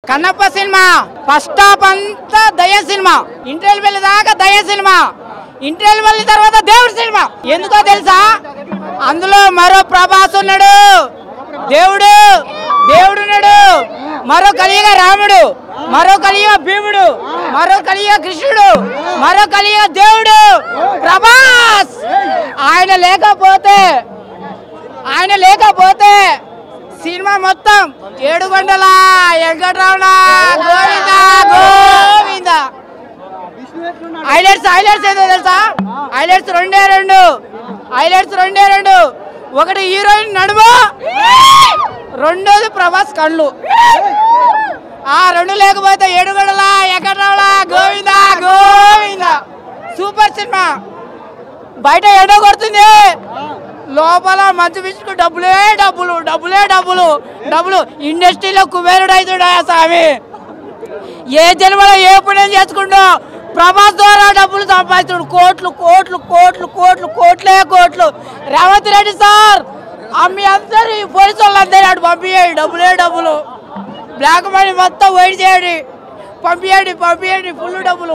Kannappa cinema first half అంతా దయ cinema, interval వెళ్ళి దాకా దయ సినిమా, ఇంటర్వెల్ వెళ్ళిన తర్వాత దేవుడి సినిమా. ఎందుకో తెలుసా, అందులో మరో ప్రభాస్ ఉన్నాడు, దేవుడు ఉన్నాడు, మరో కలియుగ రాముడు, మరో కలియుగ భీముడు, మరో కలియుగ కృష్ణుడు, మరో కలియుగ దేవుడు ప్రభాస్. ఆయన లేకపోతే సినిమా మొత్తం 7 గంటల వెంకటరమణ గోవింద గోవింద. హైలైట్స్ ఏదో తెలుసా, హైలైట్స్ రెండే రెండు. ఒకటి హీరోయిన్ నడుము, రెండోది ప్రభాస్ కళ్ళు. ఆ రెండు లేకపోతే 7 గంటల వెంకటరమణ గోవింద గోవింద. Super cinema. బయట ఎండ కొడుతుంది, లోపల మంచి విసుకు డబ్బులే డబ్బులు. ఇండస్ట్రీలో కుబేరుడు అవుతుడా స్వామి. ఏ జన్మలో ఏ పుణ్యం చేసుకుంటూ ప్రభాస్ ద్వారా డబ్బులు సంపాదించుడు. కోట్లు. రేవంత్ రెడ్డి సార్ మీ అందరు పోలీసు వాళ్ళందరూ అటు పంపించండి, డబ్బులు. బ్లాక్ మనీ మొత్తం వైట్ చేయండి, పంపించండి ఫుల్ డబ్బులు.